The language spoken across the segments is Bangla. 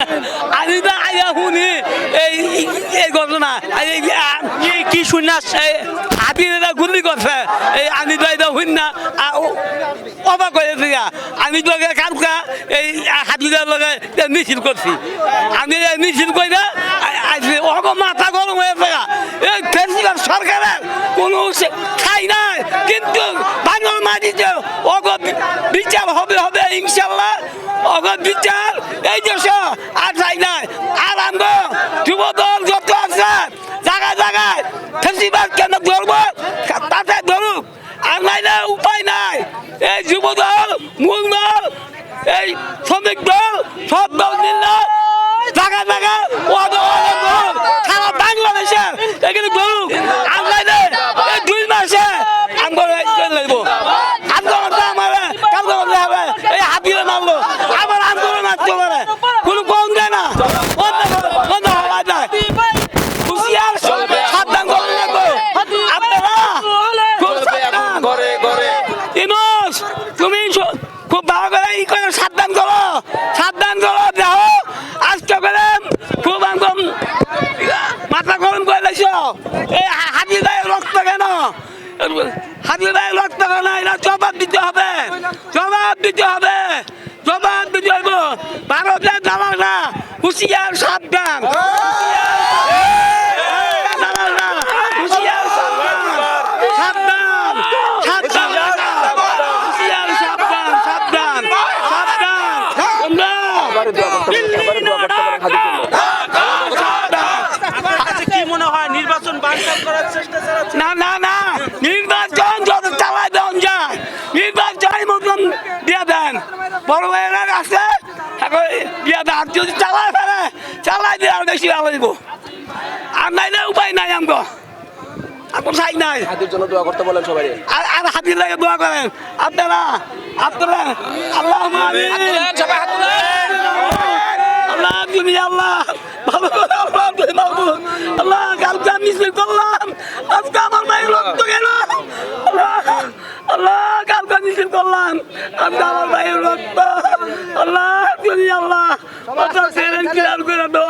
আমি তো আইয়া শুনি এই ঘটনা কি শুনে আসছে হাতিরা গুলি করছে আমি তো এটা শুন না অবাক হয়ে দিয়া আমি তো কালকা এই হাতিটার লগে মিছিল করছি আমি মিছিল করে অগ মাথা গরম হয়ে থাকা এই ফেসিবাল সরকারের কোনো ঠাই নাই কিন্তু বাংলার মাটিতে অগ বিচার হবে হবে ইনশাল্লাহ অগ বিচার এই দেশে আর ঠাই নাই আর আমরা যুব দল যত আছে জায়গায় জায়গায় ফেসিবাল কেন ধরবো তাতে ধরুক আর নাইলে উপায় নাই এই যুব দল মূল দল এই শ্রমিক দল সব দল মিললে জায়গা জায়গা সারা বাংলাদেশে এখানে ধরুক আর নাইলে এই 2 মাসে আমরা লাগবো আন্দোলনটা আমার কালকে হবে এই হাতিয়ে মারলো আবার আন্দোলন আসতে পারে কোনো কম দেয় না বন্ধ হওয়া যায় হুশিয়ার সাবধান করে রাখবো আপনারা খুব ইনোস তুমি খুব ভালো করে ই করে সাবধান করো দেখো আজকে করে খুব একদম মাথা গরম করে লাগছো এই হাতি গায়ে রক্ত কেন হাতি গায়ে রক্ত কেন এটা জবাব দিতে হবে ভারতের দালালরা হুশিয়ার সাবধান কি মনে হয় নির্বাচন বানচাল করার চেষ্টা চালাচ্ছে? না নির্বাচন যত চালাই দেন যায় নির্বাচন মতন দিয়ে দেন বড় ভাইয়েরা আছে দিয়ে দেন যদি চালাই দিয়ে আর বেশি ভালো দিব আর নাই না উপায় নাই আমগো আপনার সাই নাই হাতির জন্য দোয়া করতে বলেন সবাই আর হাতির লাগে দোয়া করেন আপনারা আল্লাহ সবাই হাত তুলেন আল্লাহ তুমি আল্লাহ ভালো করে আল্লাহ কালকে মিছিল করলাম আজকে আমার মায়ের রক্ত গেল আল্লাহ কালকে মিছিল করলাম আজকে আমার মায়ের রক্ত আল্লাহ তুমি আল্লাহ ছেড়ে ক্লিয়ার করে দাও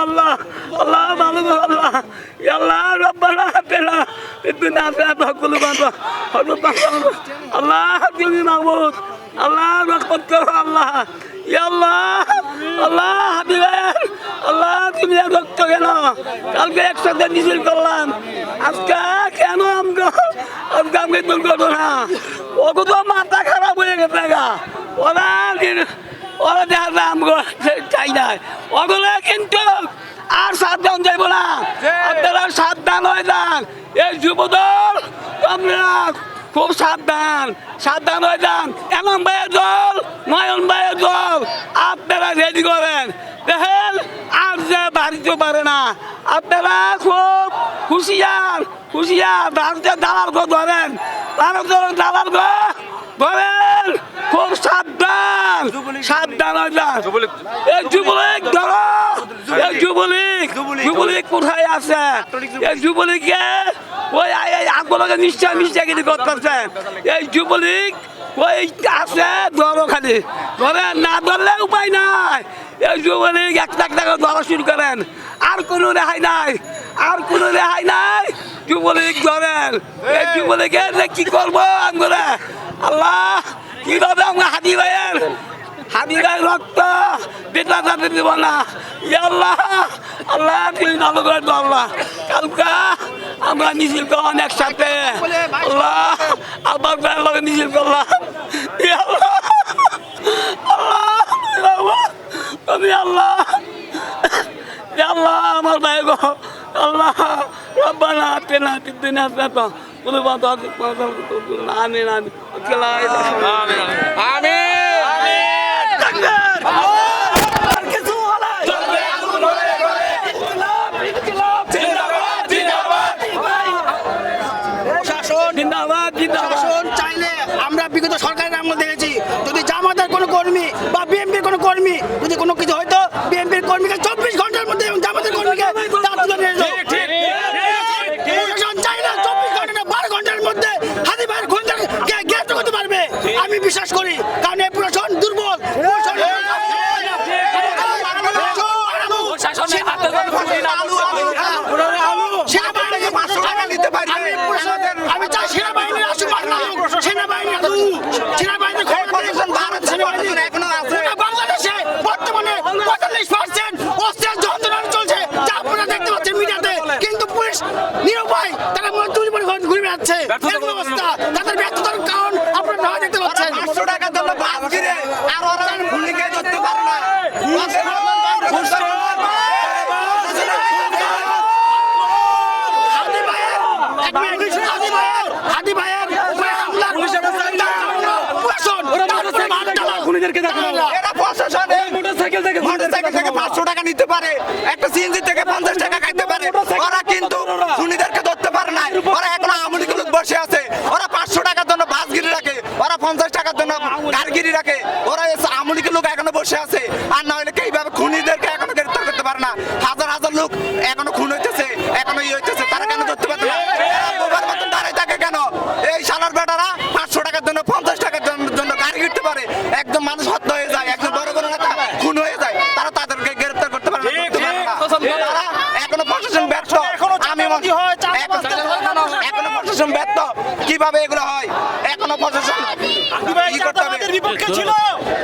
আল্লাহ ভালো করো আল্লাহ রব্বানা পেলা ইতনা তাকুল বাবা আল্লাহ তুমি মাহবুব আল্লাহ রহমত করো আল্লাহ আল্লাহ হাবিবের আল্লাহ তুমি রক্ত কেন কালকে একসাথে মিছিল করলাম আজকে কেন আমাকে দুর্ঘটনা ওকে তো মাথা খারাপ হয়ে গেছে ওরা দেখা যায় আমাকে চাই নাই ওগুলো কিন্তু আর সাবধান যাইব না আপনারা সাবধান হয়ে যান এই যুবদল আপনারা খুব সাবধান হয়ে যান এমন ভাইয়ের দল নয়ন ভাইয়ের দল আপনারা রেডি করেন দেখেন আর যে বাড়িতে পারে না আপনারা খুব হুশিয়ার ভারতের দালাল গো ধরেন খুব সাবধান হয়ে যান এই যুবলীগ ধরো এই যুবলীগ কোথায় আছে এই যুবলীগকে ওই আন্দোলনে নিশ্চয় কিছু করতেছে এই যুবলীগ ওই আছে ধরো খালি ধরে না ধরলে উপায় নাই এই যুবলীগ একটা ধরা শুরু করেন আর কোনো রেহাই নাই যুবলীগ ধরেন এই যুবলীগের কি করবো আমরা আল্লাহ কিভাবে আমরা হাতি ভাইয়ের রক্ত বেটা যাতে দিব না আল্লাহ তুমি ভালো করে দাও আল্লাহ কালকা আমরা মিছিল করলাম একসাথে আল্লাহ আবার লগে মিছিল করলাম তুমি আল্লাহ আমার ভাই গো আল্লাহ রব্বানা আতিনা ফিদ দুনিয়া হাসানাতাও ওয়া ফিল আখিরাতি হাসানাতাও আমিন চাইলে আমরা বিগত সরকারের আমল দেখেছি যদি জামাতের কোনো কর্মী বা বিএনপির কোনো কর্মী যদি কোনো কিছু হয়তো বিএনপির কর্মীকে 24 ঘন্টার মধ্যে এবং জামাতের কর্মীকে তার তুলে নিয়ে যেত চাই না 24 ঘন্টা না 12 ঘন্টার মধ্যে হাদি ভাইয়ের খুনদের গ্রেফতার করতে পারবে আমি বিশ্বাস করি কারণ এই প্রশাসন দুর্বল তারা মজদুরি করে ঘুরে বেড়াচ্ছে এরকম অবস্থা তাদের ব্যর্থতার কারণ আপনারা না দেখতে পাচ্ছেন 500 টাকার জন্য বাস ঘিরে আর ওরা খুনিকে ধরতে পারে না হাদি ভাইয়ের উপরে হামলা এরা প্রশাসন মোটরসাইকেল থেকে 500 টাকা নিতে পারে একটা সিএনজি থেকে 50 টাকা খাইতে পারে ওরা কিন্তু খুনিদেরকে ধরতে পারে না ওরা এখন আওয়ামী লীগ লোক বসে আছে ওরা 500 টাকার জন্য বাস গিরি রাখে ওরা 50 টাকার জন্য গাড়ি গিরি রাখে ওরা আওয়ামী লীগের লোক এখনো বসে আছে আর না হলে এইভাবে খুনিদেরকে এখনো গ্রেফতার করতে পারে না হাজার হাজার লোক এখনো খুন হইতেছে এখনো হইতেছে তারা কেন ধরতে পারছে না বোবার মতন দাঁড়ায় থাকে কেন এই শালার বেটারা 500 টাকার জন্য 50 টাকার জন্য গাড়ি কিনতে পারে একদম মানুষ হত্যা হয়ে যায় একদম বড় বড় নেতা খুন হয়ে যায় তারা তাদেরকে গ্রেফতার করতে পারে না ধরতে পারে না। তারা এখনো প্রশাসন ব্যর্থ আমি এখনো প্রশাসন ব্যর্থ কিভাবে এগুলো হয় এখনো প্রশাসন কি করতে হবে বিপক্ষে ছিল